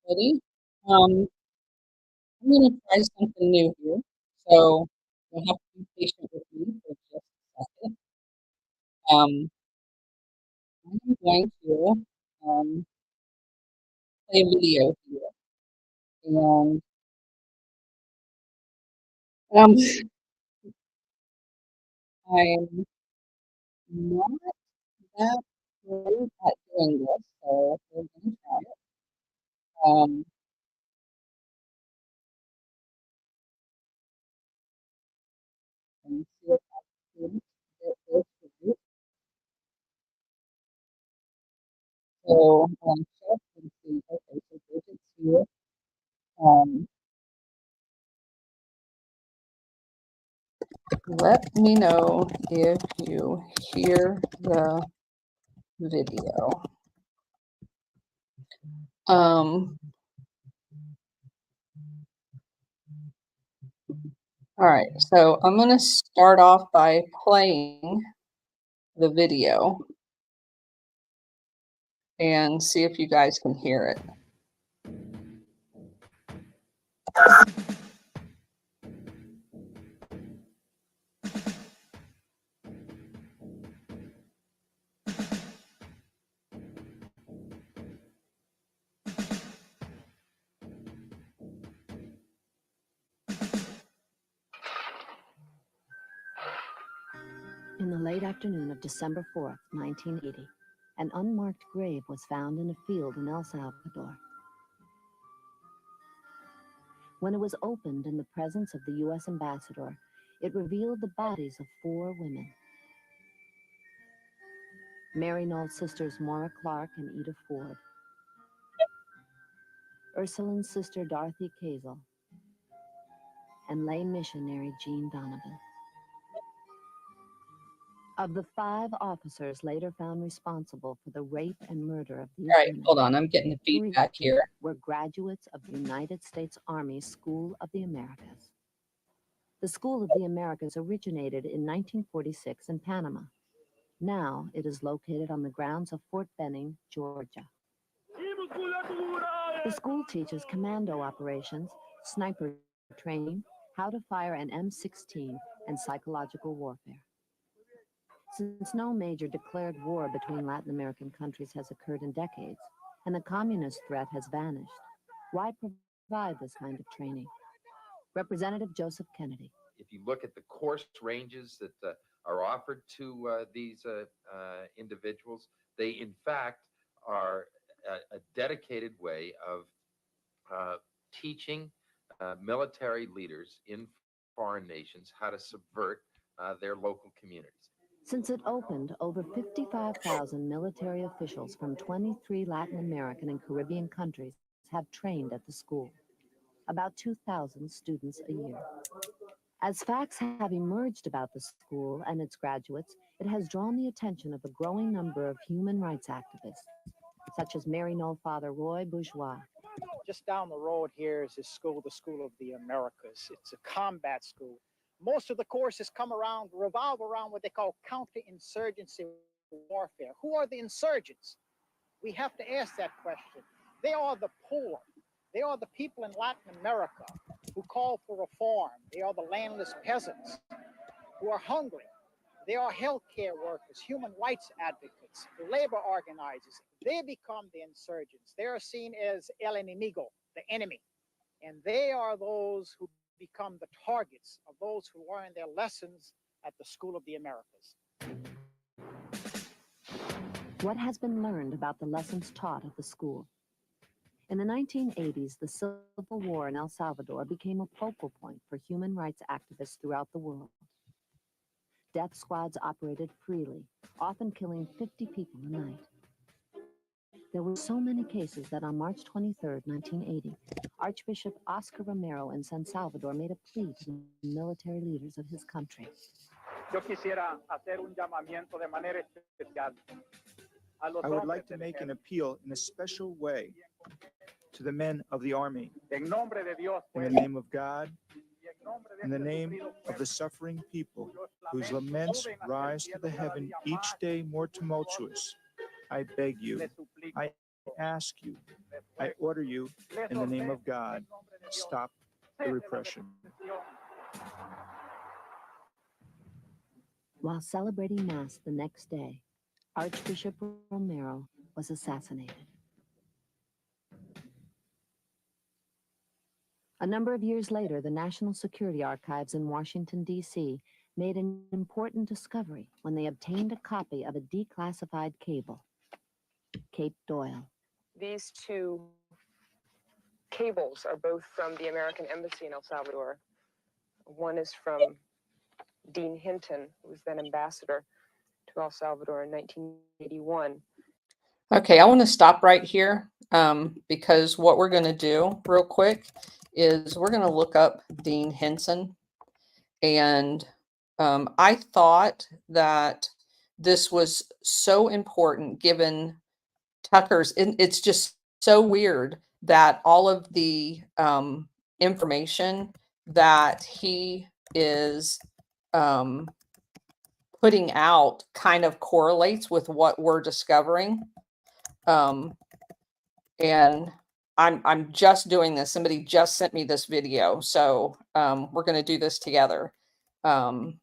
Ready? Um, I'm gonna try something new here, so you'll have to be patient with me for just a second. Um, I'm going to play a video here, and um, I'm not that good at doing this, so we're gonna try it. Um, and see if I can get this right. So check and see. Okay, so Bridget's here. Um, Let me know if you hear the video. Um, all right, so I'm going to start off by playing the video and see if you guys can hear it. In the late afternoon of December 4th, 1980, an unmarked grave was found in a field in El Salvador. When it was opened in the presence of the U.S. ambassador, it revealed the bodies of 4 women. Mary Knoll's sisters Maura Clark and Ida Ford, Ursuline's sister Dorothy Kazel, and lay missionary Jean Donovan. Of the 5 officers later found responsible for the rape and murder of these All right, women, hold on, I'm getting the feedback 3 here. were graduates of the United States Army School of the Americas. The School of the Americas originated in 1946 in Panama. Now it is located on the grounds of Fort Benning, Georgia. The school teaches commando operations, sniper training, how to fire an M16, and psychological warfare. Since no major declared war between Latin American countries has occurred in decades, and the communist threat has vanished, why provide this kind of training? Representative Joseph Kennedy. If you look at the course ranges that are offered to these individuals, they in fact are a dedicated way of teaching military leaders in foreign nations how to subvert their local communities. Since it opened, over 55,000 military officials from 23 Latin American and Caribbean countries have trained at the school. About 2,000 students a year. As facts have emerged about the school and its graduates, it has drawn the attention of a growing number of human rights activists, such as Mary Knoll father Roy Bourgeois. Just down the road here is this school, the School of the Americas. It's a combat school. Most of the courses revolve around what they call counterinsurgency warfare. Who are the insurgents? We have to ask that question. They are the poor. They are the people in Latin America who call for reform. They are the landless peasants who are hungry. They are healthcare workers, human rights advocates, labor organizers. They become the insurgents. They are seen as el enemigo, the enemy. And they are those who become the targets of those who learn their lessons at the School of the Americas. What has been learned about the lessons taught at the school? In the 1980s, the Civil War in El Salvador became a focal point for human rights activists throughout the world. Death squads operated freely, often killing 50 people a night. There were so many cases that on March 23, 1980, Archbishop Oscar Romero in San Salvador made a plea to the military leaders of his country. I would like to make an appeal in a special way to the men of the army. In the name of God, in the name of the suffering people whose laments rise to the heaven each day more tumultuous, I beg you, I ask you, I order you, in the name of God, stop the repression. While celebrating Mass the next day, Archbishop Romero was assassinated. A number of years later, the National Security Archives in Washington, D.C. made an important discovery when they obtained a copy of a declassified cable. Kate Doyle. These two cables are both from the American Embassy in El Salvador. One is from Dean Hinton, who was then ambassador to El Salvador in 1981. Okay, I want to stop right here because what we're going to do real quick is we're going to look up Dean Hinton. And I thought that this was so important given Tucker's, it's just so weird that all of the information that he is putting out kind of correlates with what we're discovering. And I'm just doing this. Somebody just sent me this video. So we're going to do this together. And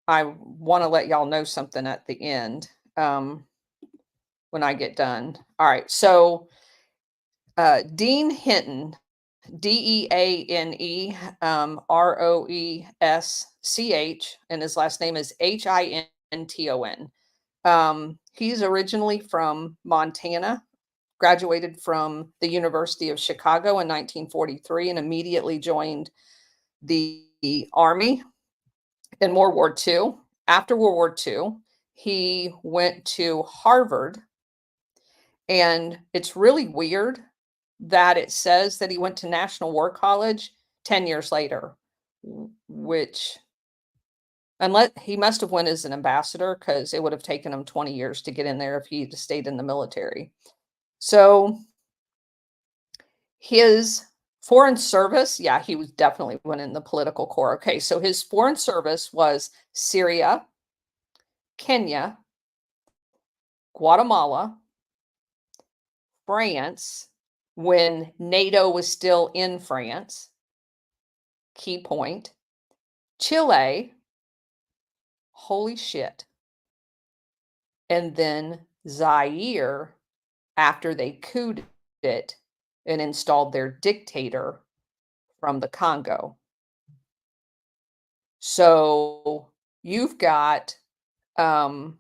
I want to let y'all know something at the end when I get done. All right. So Dean Hinton, Deane Roesch, and his last name is Hinton. He's originally from Montana, graduated from the University of Chicago in 1943 and immediately joined the Army in World War II. After World War II, he went to Harvard. And it's really weird that it says that he went to National War College 10 years later, which, unless he must have went as an ambassador, because it would have taken him 20 years to get in there if he'd stayed in the military. So his foreign service, yeah, he was definitely went in the political corps. Okay, so his foreign service was Syria, Kenya, Guatemala, France, when NATO was still in France, key point, Chile, holy shit, and then Zaire after they couped it and installed their dictator from the Congo. So you've got and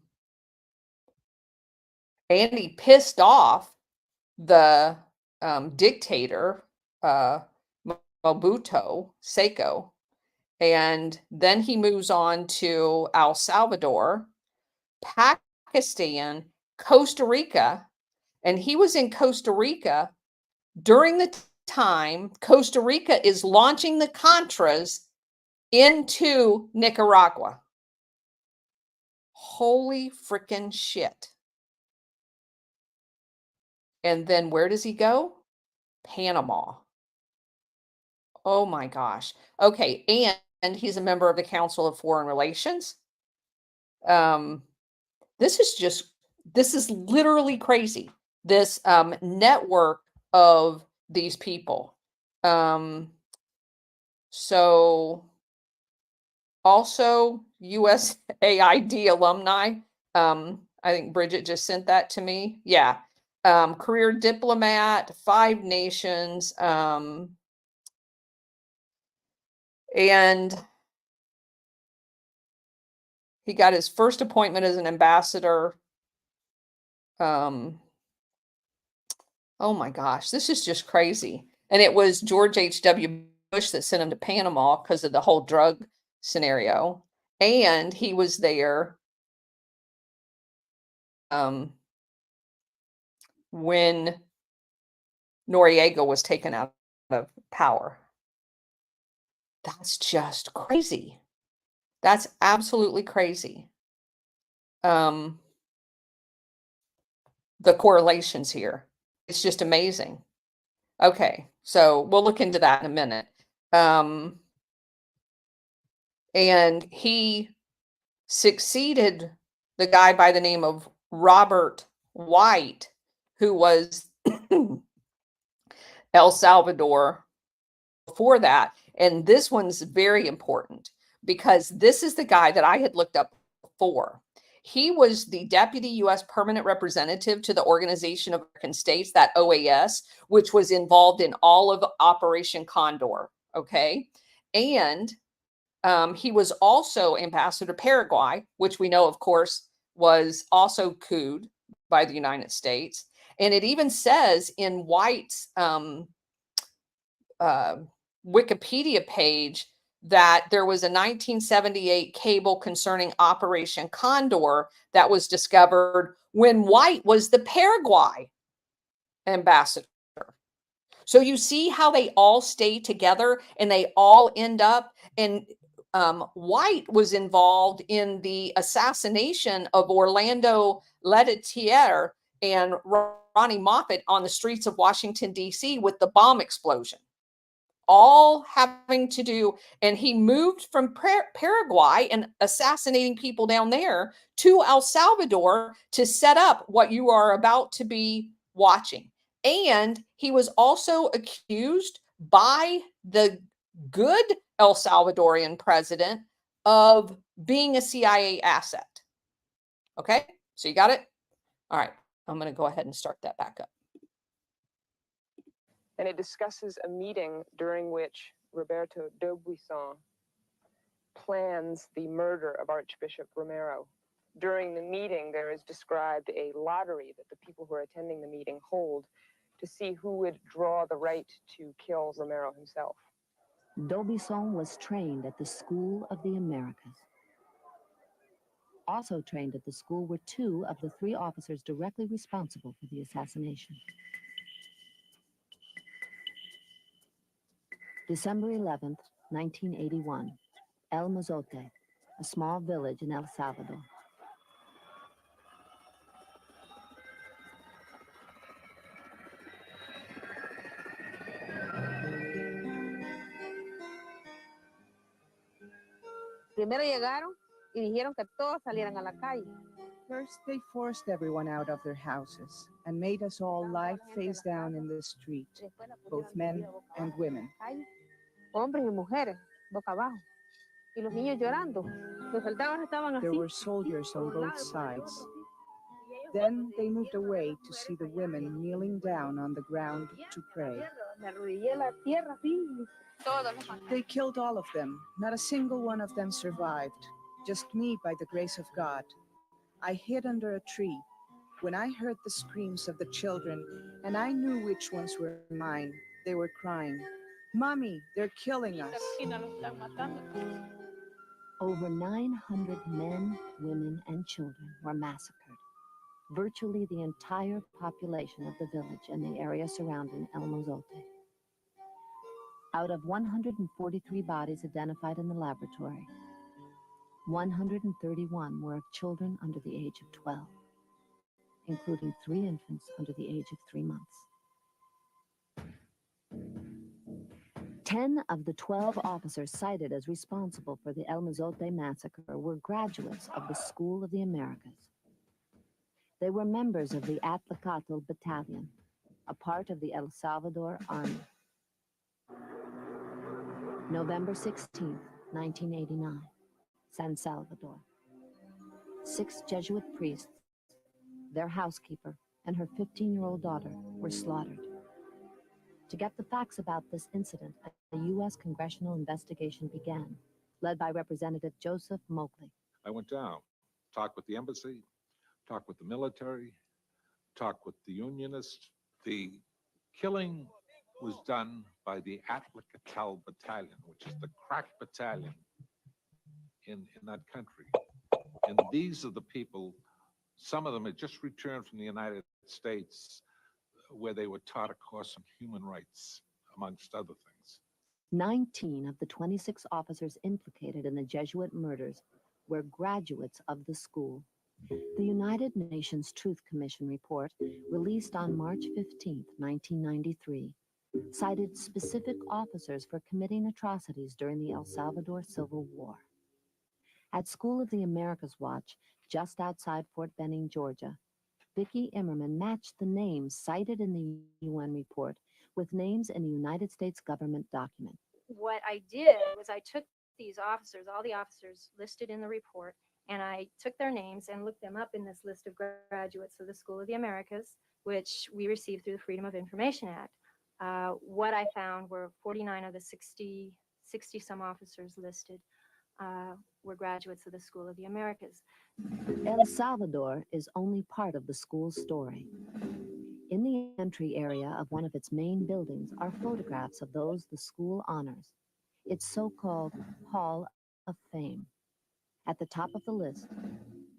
he pissed off the dictator Mobutu Seko, and then he moves on to El Salvador, Pakistan, Costa Rica, and he was in Costa Rica during the time Costa Rica is launching the Contras into Nicaragua. Holy freaking shit. And then where does he go? Panama. Oh my gosh. Okay, and he's a member of the Council of Foreign Relations. This is literally crazy. This network of these people. So also USAID alumni. I think Bridget just sent that to me. Yeah. Career diplomat, 5 nations. And he got his first appointment as an ambassador. Oh my gosh, this is just crazy. And it was George H.W. Bush that sent him to Panama because of the whole drug scenario. And he was there when Noriega was taken out of power. That's just crazy. That's absolutely crazy. The correlations here. It's just amazing. Okay, so we'll look into that in a minute. And he succeeded the guy by the name of Robert White, who was El Salvador before that. And this one's very important because this is the guy that I had looked up before. He was the deputy U.S. permanent representative to the Organization of American States, that OAS, which was involved in all of Operation Condor. Okay. And he was also ambassador to Paraguay, which we know, of course, was also couped by the United States. And it even says in White's Wikipedia page that there was a 1978 cable concerning Operation Condor that was discovered when White was the Paraguay ambassador. So you see how they all stay together and they all end up. And White was involved in the assassination of Orlando Letelier and Ronnie Moffett on the streets of Washington, D.C. with the bomb explosion. All having to do, and he moved from Paraguay and assassinating people down there to El Salvador to set up what you are about to be watching. And he was also accused by the good El Salvadorian president of being a CIA asset. Okay, so you got it? All right, I'm going to go ahead and start that back up. And it discusses a meeting during which Roberto d'Aubuisson plans the murder of Archbishop Romero. During the meeting, there is described a lottery that the people who are attending the meeting hold to see who would draw the right to kill Romero himself. D'Aubuisson was trained at the School of the Americas. Also trained at the school were two of the three officers directly responsible for the assassination. December 11th, 1981, El Mozote, a small village in El Salvador. Primero llegaron y dijeron que todos salieran a la calle. First, they forced everyone out of their houses and made us all lie face down in the street, both men and women. Hombres y mujeres, boca abajo. Y los niños llorando. Los soldados estaban así. There were soldiers on both sides. Then they moved away to see the women kneeling down on the ground to pray. They killed all of them. Not a single one of them survived. Just me by the grace of God. I hid under a tree. When I heard the screams of the children, and I knew which ones were mine, they were crying, "Mommy, they're killing us." Over 900 men, women, and children were massacred. Virtually the entire population of the village and the area surrounding El Mozote. Out of 143 bodies identified in the laboratory, 131 were of children under the age of 12, including 3 infants under the age of 3 months. 10 of the 12 officers cited as responsible for the El Mozote massacre were graduates of the School of the Americas. They were members of the Atlacatl Battalion, a part of the El Salvador Army. November 16, 1989, San Salvador. 6 Jesuit priests, their housekeeper, and her 15-year-old daughter were slaughtered. To get the facts about this incident, a U.S. congressional investigation began, led by Representative Joseph Moakley. I went down, talked with the embassy, talked with the military, talked with the unionists. The killing was done by the Atlacatl Battalion, which is the crack battalion in that country. And these are the people, some of them had just returned from the United States, where they were taught a course on human rights, amongst other things. 19 of the 26 officers implicated in the Jesuit murders were graduates of the school. The United Nations Truth Commission report, released on March 15, 1993, cited specific officers for committing atrocities during the El Salvador Civil War. At School of the Americas Watch, just outside Fort Benning, Georgia, Vicki Immerman matched the names cited in the UN report with names in a United States government document. What I did was I took these officers, all the officers listed in the report, and I took their names and looked them up in this list of graduates of the School of the Americas, which we received through the Freedom of Information Act. What I found were 49 of the 60 some officers listed were graduates of the School of the Americas. El Salvador is only part of the school's story. In the entry area of one of its main buildings are photographs of those the school honors, its so-called Hall of Fame. At the top of the list,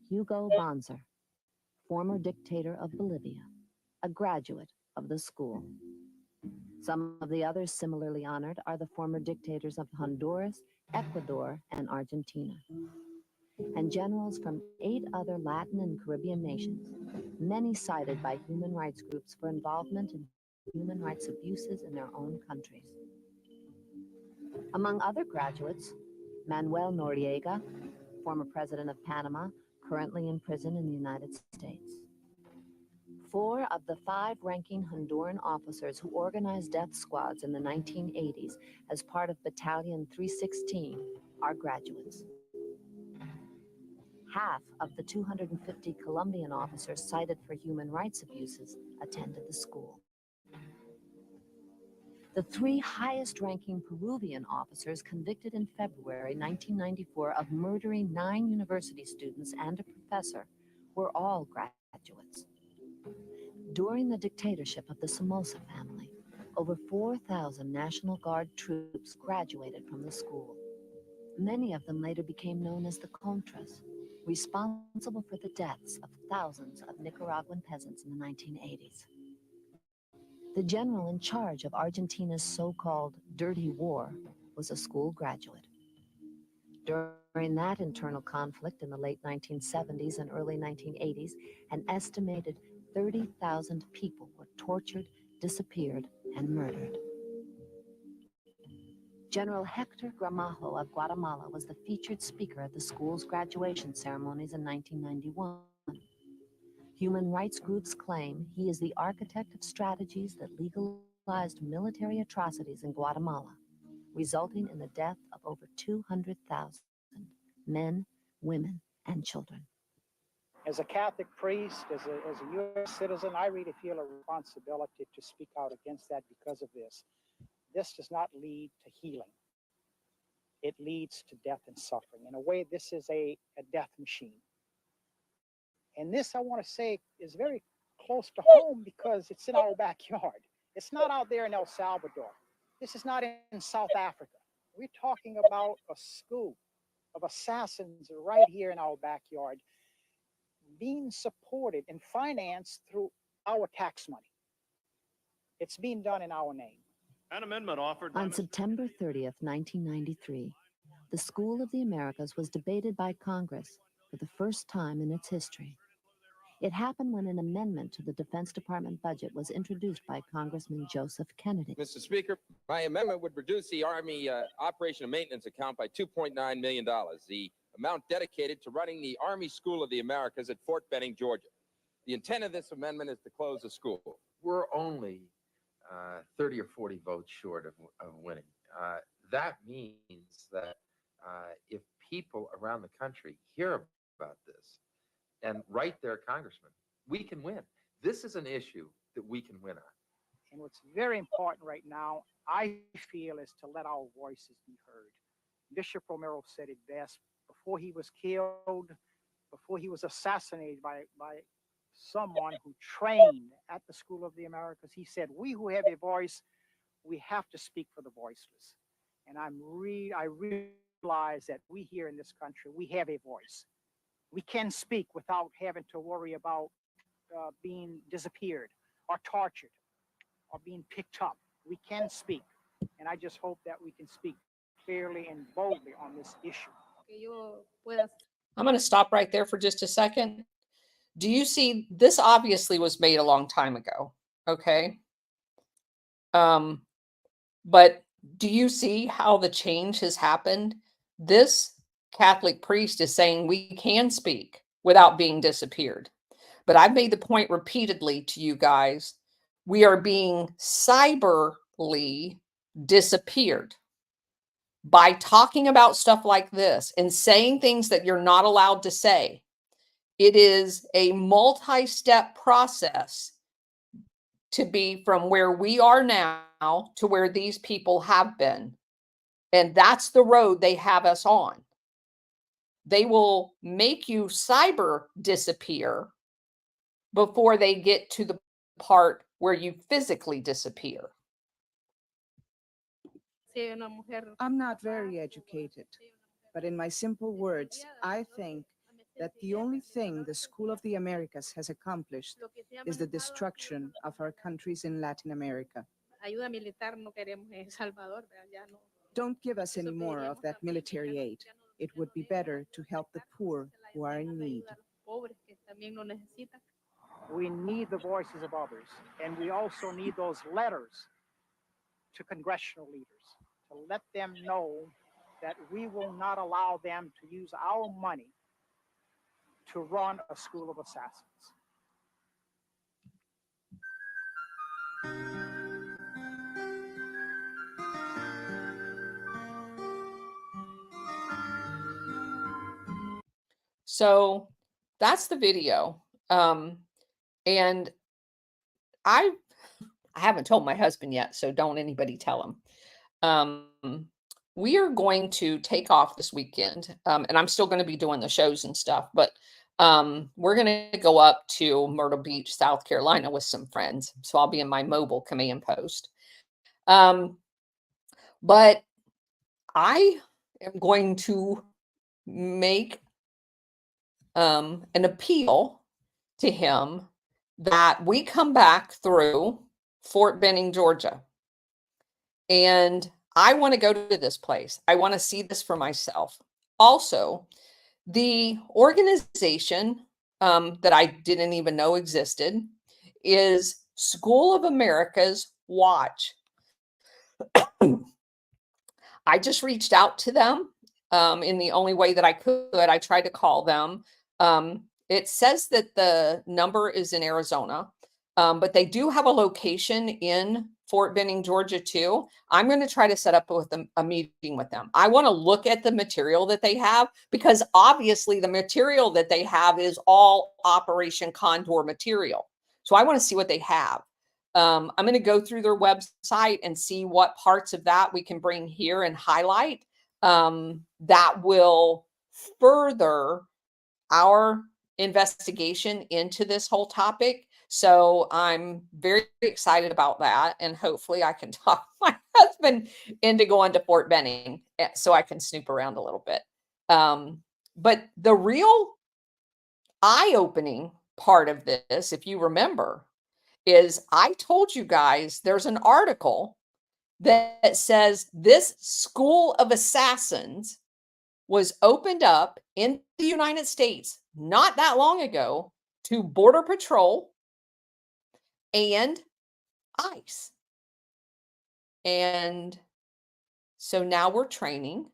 Hugo Banzer, former dictator of Bolivia, a graduate of the school. Some of the others similarly honored are the former dictators of Honduras, Ecuador, and Argentina, and generals from 8 other Latin and Caribbean nations, many cited by human rights groups for involvement in human rights abuses in their own countries. Among other graduates, Manuel Noriega, former president of Panama, currently in prison in the United States. 4 of the 5 ranking Honduran officers who organized death squads in the 1980s as part of Battalion 316 are graduates. Half of the 250 Colombian officers cited for human rights abuses attended the school. The 3 highest-ranking Peruvian officers convicted in February 1994 of murdering 9 university students and a professor were all graduates. During the dictatorship of the Somoza family, over 4,000 National Guard troops graduated from the school. Many of them later became known as the Contras, responsible for the deaths of thousands of Nicaraguan peasants in the 1980s. The general in charge of Argentina's so-called dirty war was a school graduate. During that internal conflict in the late 1970s and early 1980s, an estimated 30,000 people were tortured, disappeared, and murdered. General Hector Gramajo of Guatemala was the featured speaker at the school's graduation ceremonies in 1991. Human rights groups claim he is the architect of strategies that legalized military atrocities in Guatemala, resulting in the death of over 200,000 men, women, and children. As a Catholic priest, as a U.S. citizen, I really feel a responsibility to speak out against that because of this. This does not lead to healing. It leads to death and suffering. In a way, this is a death machine. And this, I want to say, is very close to home because it's in our backyard. It's not out there in El Salvador. This is not in South Africa. We're talking about a school of assassins right here in our backyard, being supported and financed through our tax money. It's being done in our name. An amendment offered on September 30th, 1993, the School of the Americas was debated by Congress for the first time in its history. It happened when an amendment to the Defense Department budget was introduced by Congressman Joseph Kennedy. Mr. Speaker, my amendment would reduce the Army Operation and Maintenance account by $2.9 million, the amount dedicated to running the Army School of the Americas at Fort Benning, Georgia. The intent of this amendment is to close the school. We're only 30 or 40 votes short of winning. That means that if people around the country hear about this and write their congressman, we can win. This is an issue that we can win on. And what's very important right now, I feel, is to let our voices be heard. Bishop Romero said it best. Before he was killed, before he was assassinated by someone who trained at the School of the Americas, he said, we who have a voice, we have to speak for the voiceless. And I realize that we here in this country, we have a voice. We can speak without having to worry about being disappeared or tortured or being picked up. We can speak. And I just hope that we can speak clearly and boldly on this issue. I'm going to stop right there for just a second. Do you see, this obviously was made a long time ago, okay? But do you see how the change has happened? This Catholic priest is saying we can speak without being disappeared. but I've made the point repeatedly to you guys, we are being cyberly disappeared by talking about stuff like this and saying things that you're not allowed to say. It is a multi-step process to be from where we are now to where these people have been. And that's the road they have us on. They will make you cyber disappear before they get to the part where you physically disappear. I'm not very educated, but in my simple words, I think that the only thing the School of the Americas has accomplished is the destruction of our countries in Latin America. Don't give us any more of that military aid. It would be better to help the poor who are in need. We need the voices of others, and we also need those letters to congressional leaders to let them know that we will not allow them to use our money to run a school of assassins. So that's the video. And I haven't told my husband yet, so don't anybody tell him. We are going to take off this weekend, and I'm still going to be doing the shows and stuff, but we're going to go up to Myrtle Beach, South Carolina with some friends. So I'll be in my mobile command post. But I am going to make an appeal to him that we come back through Fort Benning, Georgia. And I want to go to this place. I want to see this for myself. Also, the organization that I didn't even know existed is School of America's Watch. I just reached out to them in the only way that I could. I tried to call them. It says that the number is in Arizona, but they do have a location in Fort Benning, Georgia, too. I'm going to try to set up with them a meeting with them. I want to look at the material that they have, because obviously the material that they have is all Operation Condor material. So I want to see what they have. I'm going to go through their website and see what parts of that we can bring here and highlight that will further our investigation into this whole topic. So I'm very excited about that. And hopefully I can talk my husband into going to Fort Benning so I can snoop around a little bit. But the real eye-opening part of this, if you remember, is I told you guys there's an article that says this school of assassins was opened up in the United States not that long ago to Border Patrol and ICE. And so now we're training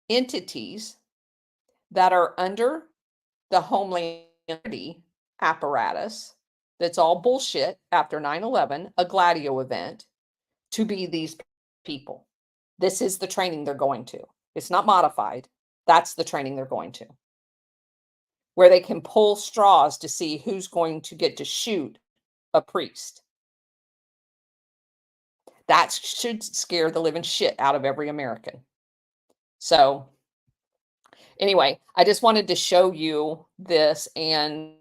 entities that are under the Homeland Security apparatus that's all bullshit after 9/11, a Gladio event, to be these people. This is the training they're going to. It's not modified. That's the training they're going to, where they can pull straws to see who's going to get to shoot a priest. That should scare the living shit out of every American. So anyway, I just wanted to show you this and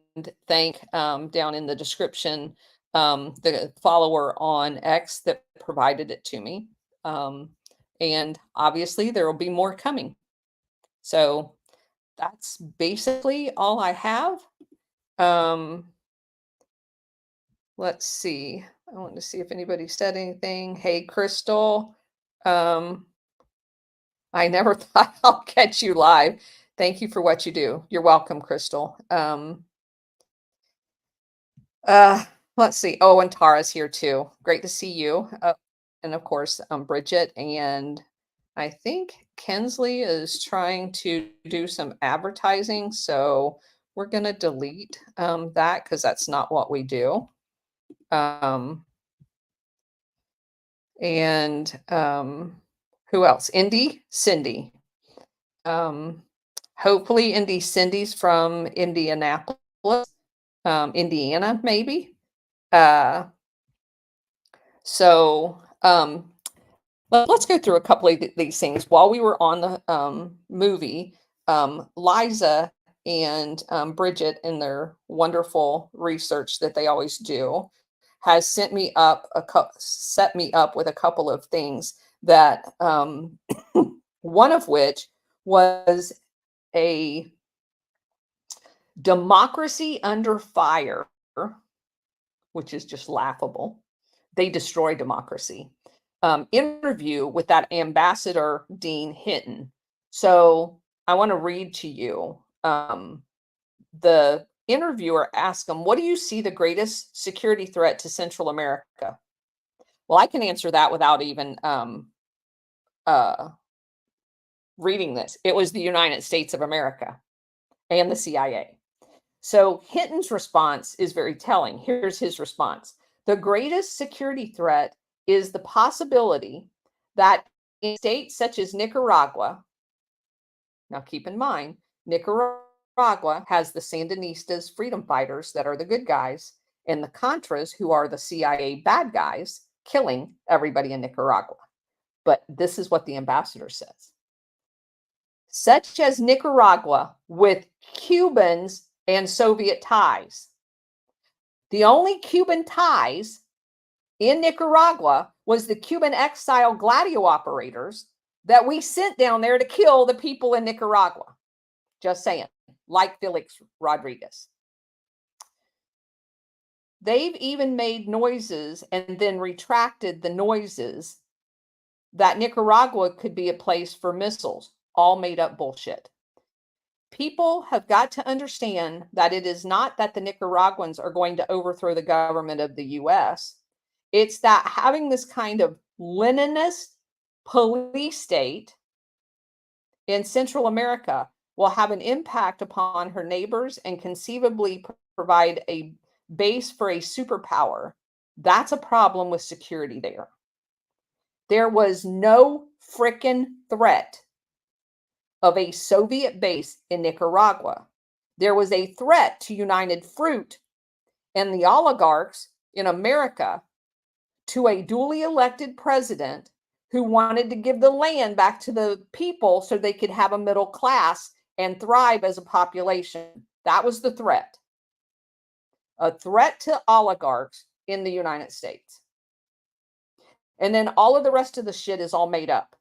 thank down in the description the follower on X that provided it to me. And obviously there will be more coming. So that's basically all I have. Let's see. I want to see if anybody said anything. Hey, Crystal. I never thought I'll catch you live. Thank you for what you do. You're welcome, Crystal. Let's see. Oh, and Tara's here too. Great to see you. And of course, Bridget, and I think Kensley is trying to do some advertising. So we're going to delete that because that's not what we do. And who else? Indy Cindy. Hopefully Indy Cindy's from Indianapolis, Indiana, maybe. So let's go through a couple of these things. While we were on the movie, Liza and Bridget, in their wonderful research that they always do, has set me up with a couple of things that one of which was a democracy under fire, which is just laughable. They destroy democracy. Interview with that Ambassador Dean Hinton. So I want to read to you. The interviewer asked him, "What do you see the greatest security threat to Central America?" Well, I can answer that without even reading this. It was the United States of America and the CIA. So Hinton's response is very telling. Here's his response. The greatest security threat is the possibility that in states such as Nicaragua, now keep in mind, Nicaragua has the Sandinistas freedom fighters that are the good guys, and the Contras, who are the CIA bad guys, killing everybody in Nicaragua. But this is what the ambassador says. Such as Nicaragua with Cubans and Soviet ties. The only Cuban ties in Nicaragua was the Cuban exile Gladio operators that we sent down there to kill the people in Nicaragua. Just saying, like Felix Rodriguez. They've even made noises and then retracted the noises that Nicaragua could be a place for missiles. All made up bullshit. People have got to understand that it is not that the Nicaraguans are going to overthrow the government of the U.S. It's that having this kind of Leninist police state in Central America will have an impact upon her neighbors and conceivably provide a base for a superpower. That's a problem with security there. There was no frickin' threat of a Soviet base in Nicaragua. There was a threat to United Fruit and the oligarchs in America to a duly elected president who wanted to give the land back to the people so they could have a middle class and thrive as a population. That was the threat. A threat to oligarchs in the United States. And then all of the rest of the shit is all made up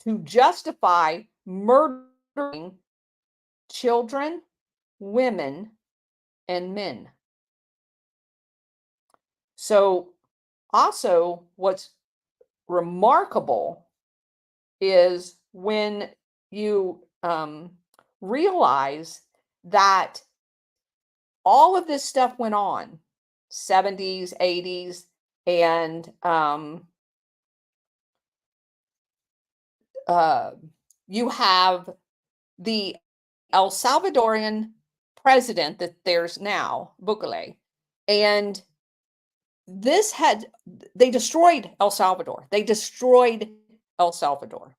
to justify murdering children, women, and men. So also what's remarkable is when you realize that all of this stuff went on 70s, 80s, and you have the El Salvadorian president that there's now, Bukele, and they destroyed El Salvador. They destroyed El Salvador,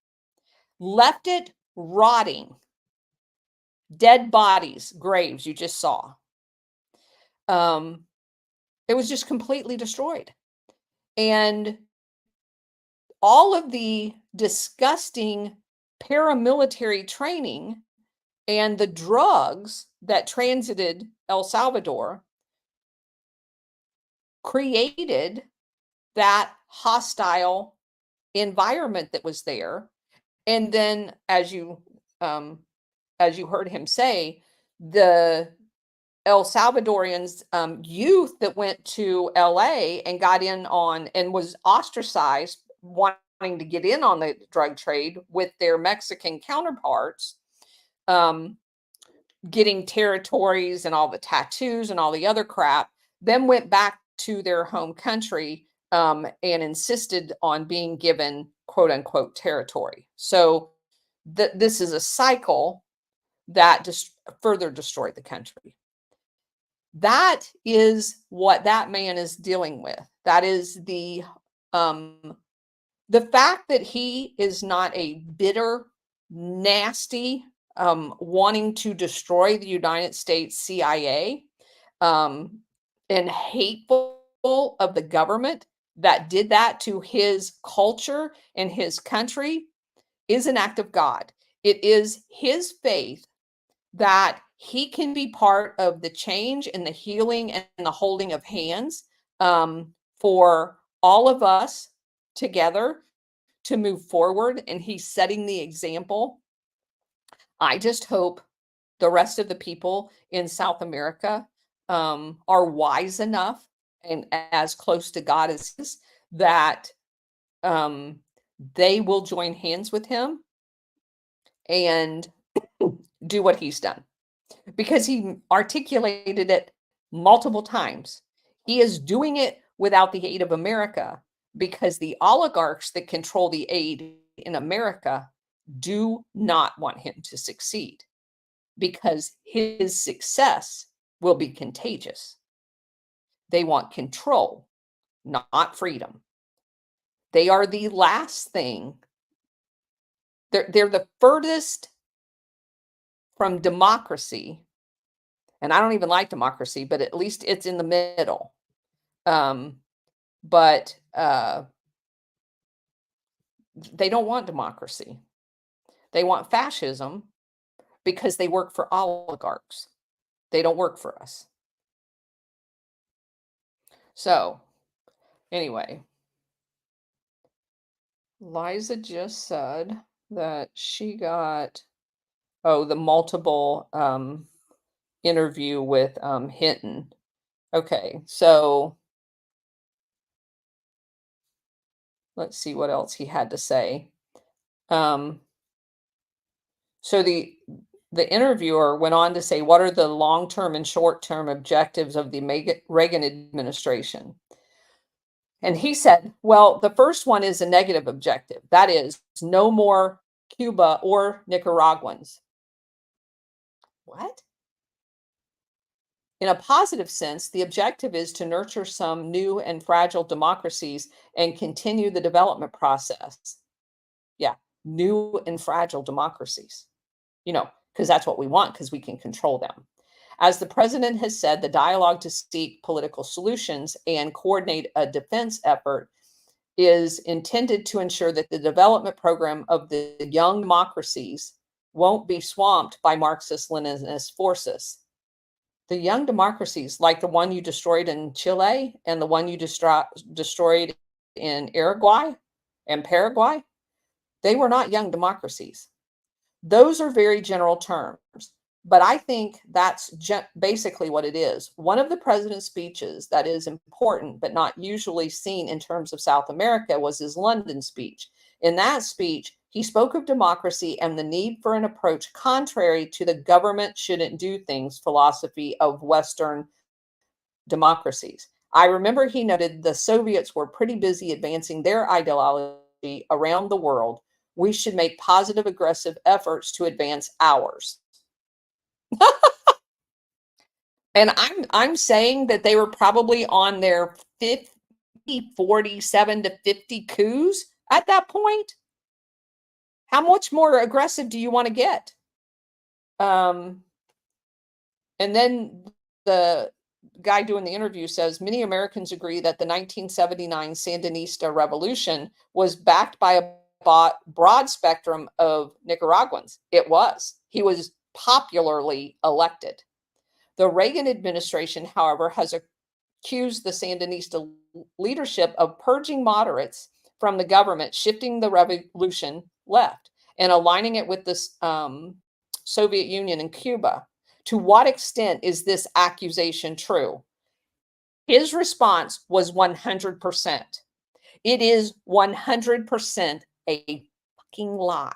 left it rotting, dead bodies, graves, you just saw. It was just completely destroyed. And all of the disgusting paramilitary training and the drugs that transited El Salvador created that hostile environment that was there. And then, as you heard him say, the El Salvadorians youth that went to LA and got in on and was ostracized, wanting to get in on the drug trade with their Mexican counterparts, getting territories and all the tattoos and all the other crap, then went back to their home country and insisted on being given quote unquote territory. So this is a cycle that just further destroy the country. That is what that man is dealing with. That is the fact that he is not a bitter, nasty, wanting to destroy the United States CIA, and hateful of the government that did that to his culture and his country is an act of God. It is his faith that he can be part of the change and the healing and the holding of hands, for all of us together to move forward. And he's setting the example. I just hope the rest of the people in South America are wise enough and as close to God as he is, that they will join hands with him and do what he's done, because he articulated it multiple times. He is doing it without the aid of America, because the oligarchs that control the aid in America do not want him to succeed, because his success will be contagious. They want control, not freedom. They are the last thing. They're the furthest from democracy. And I don't even like democracy, but at least it's in the middle. But they don't want democracy. They want fascism, because they work for oligarchs. They don't work for us. So, anyway, Liza just said that she got, the multiple interview with Hinton. Okay, so let's see what else he had to say. So the interviewer went on to say, what are the long-term and short-term objectives of the Reagan administration? And he said, well, the first one is a negative objective. That is, no more Cuba or Nicaraguans. What? In a positive sense, the objective is to nurture some new and fragile democracies and continue the development process. Yeah, new and fragile democracies, because that's what we want, because we can control them. As the president has said, the dialogue to seek political solutions and coordinate a defense effort is intended to ensure that the development program of the young democracies won't be swamped by Marxist-Leninist forces. The young democracies, like the one you destroyed in Chile and the one you destroyed in Uruguay and Paraguay, they were not young democracies. Those are very general terms, but I think that's basically what it is. One of the president's speeches that is important, but not usually seen in terms of South America, was his London speech. In that speech, he spoke of democracy and the need for an approach contrary to the government shouldn't do things philosophy of Western democracies. I remember he noted the Soviets were pretty busy advancing their ideology around the world. We should make positive, aggressive efforts to advance ours. And I'm saying that they were probably on their 47 to 50 coups at that point. How much more aggressive do you want to get? And then the guy doing the interview says, many Americans agree that the 1979 Sandinista revolution was backed by a broad spectrum of Nicaraguans. It was. He was popularly elected. The Reagan administration, however, has accused the Sandinista leadership of purging moderates from the government, shifting the revolution left, and aligning it with the Soviet Union and Cuba. To what extent is this accusation true? His response was 100%. It is 100% a fucking lie.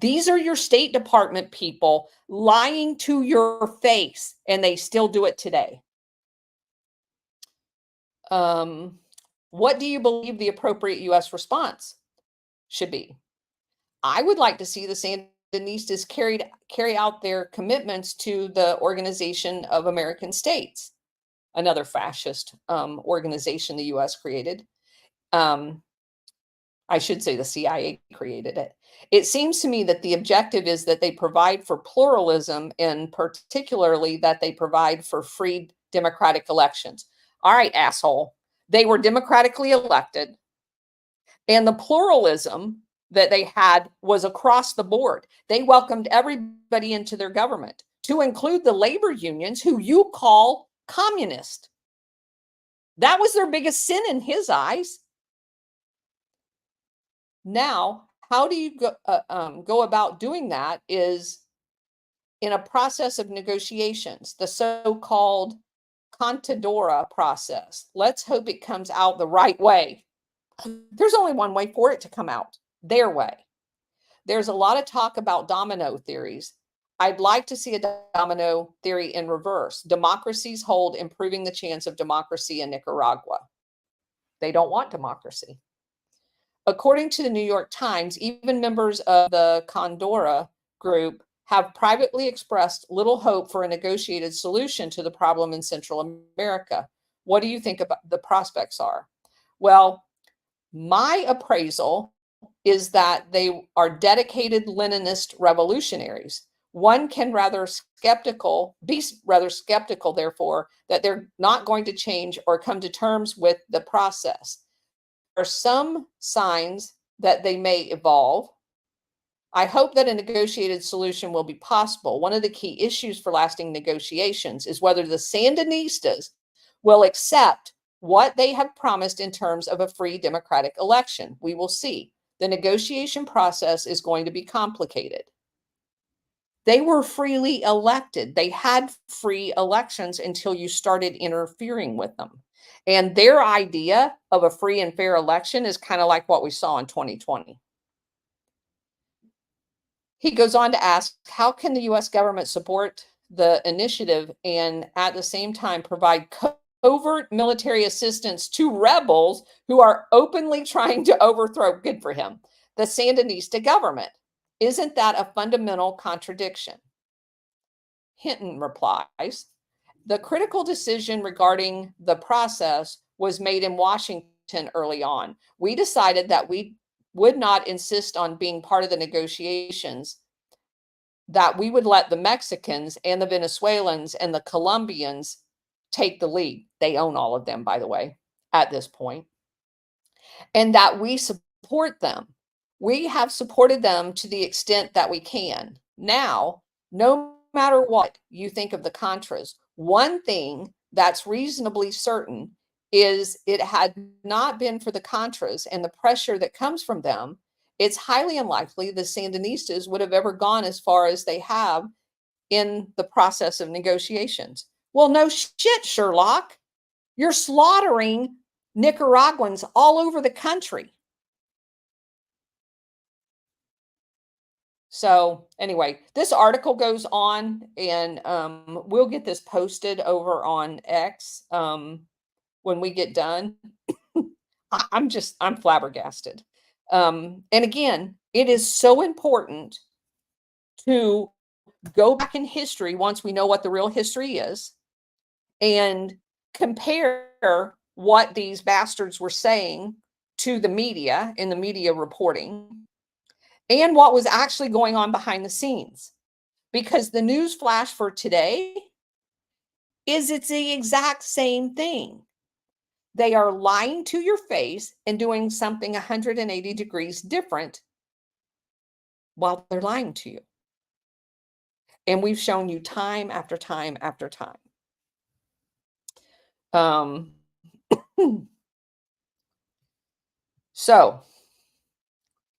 These are your State Department people lying to your face, and they still do it today. What do you believe the appropriate U.S. response should be? I would like to see the Sandinistas carry out their commitments to the Organization of American States, another fascist organization the U.S. created. I should say the CIA created it. It seems to me that the objective is that they provide for pluralism, and particularly that they provide for free democratic elections. All right, asshole. They were democratically elected, and the pluralism that they had was across the board. They welcomed everybody into their government, to include the labor unions, who you call communist. That was their biggest sin in his eyes. Now, how do you go about doing that is in a process of negotiations, the so-called contadora process. Let's hope it comes out the right way. There's only one way for it to come out, their way. There's a lot of talk about domino theories. I'd like to see a domino theory in reverse. Democracies hold improving the chance of democracy in Nicaragua. They don't want democracy. According to the New York Times, even members of the Condora group have privately expressed little hope for a negotiated solution to the problem in Central America. What do you think about the prospects are? Well, my appraisal is that they are dedicated Leninist revolutionaries. One can be rather skeptical, therefore, that they're not going to change or come to terms with the process. There are some signs that they may evolve. I hope that a negotiated solution will be possible. One of the key issues for lasting negotiations is whether the Sandinistas will accept what they have promised in terms of a free democratic election. We will see. The negotiation process is going to be complicated. They were freely elected. They had free elections until you started interfering with them. And their idea of a free and fair election is kind of like what we saw in 2020. He goes on to ask, how can the U.S. government support the initiative and at the same time provide covert military assistance to rebels who are openly trying to overthrow, good for him, the Sandinista government? Isn't that a fundamental contradiction? Hinton replies, the critical decision regarding the process was made in Washington early on. We decided that we would not insist on being part of the negotiations, that we would let the Mexicans and the Venezuelans and the Colombians take the lead. They own all of them, by the way, at this point. And that we support them. We have supported them to the extent that we can. Now, no matter what you think of the Contras, one thing that's reasonably certain is it had not been for the Contras and the pressure that comes from them, it's highly unlikely the Sandinistas would have ever gone as far as they have in the process of negotiations. Well, no shit, Sherlock. You're slaughtering Nicaraguans all over the country. So anyway, this article goes on, and we'll get this posted over on X when we get done. I'm flabbergasted. And again, it is so important to go back in history once we know what the real history is and compare what these bastards were saying to the media in the media reporting and what was actually going on behind the scenes. Because the news flash for today is it's the exact same thing. They are lying to your face and doing something 180 degrees different while they're lying to you. And we've shown you time after time after time. So,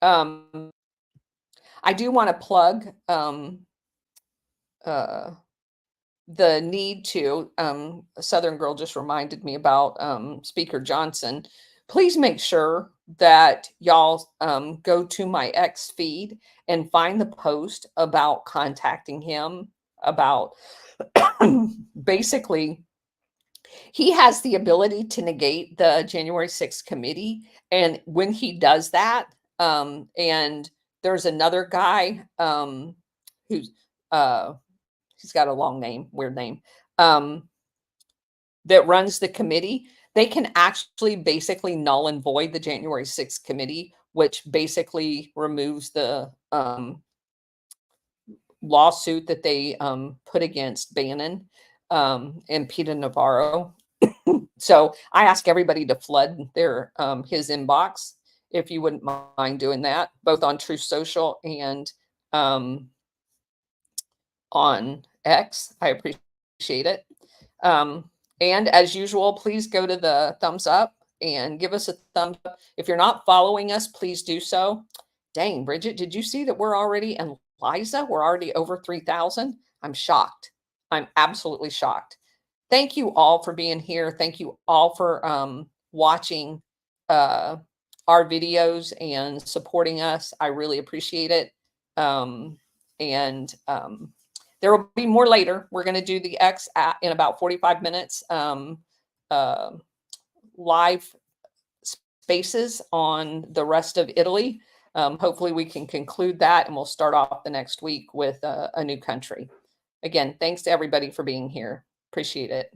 I do want to plug the need to, a Southern girl just reminded me about Speaker Johnson. Please make sure that y'all go to my X feed and find the post about contacting him, about basically, he has the ability to negate the January 6th committee. And when he does that, and there's another guy who's he's got a long name, weird name, that runs the committee. They can actually basically null and void the January 6th committee, which basically removes the lawsuit that they put against Bannon and Peter Navarro. So I ask everybody to flood their his inbox if you wouldn't mind doing that, both on Truth Social and on X. I appreciate it. And as usual, please go to the thumbs up and give us a thumbs up. If you're not following us, please do so. Dang, Bridget, did you see that we're already, and Liza, we're already over 3,000? I'm shocked. I'm absolutely shocked. Thank you all for being here. Thank you all for watching our videos and supporting us. I really appreciate it. There will be more later. We're going to do the X in about 45 minutes. Live spaces on the rest of Italy. Hopefully we can conclude that and we'll start off the next week with a new country. Again, thanks to everybody for being here. Appreciate it.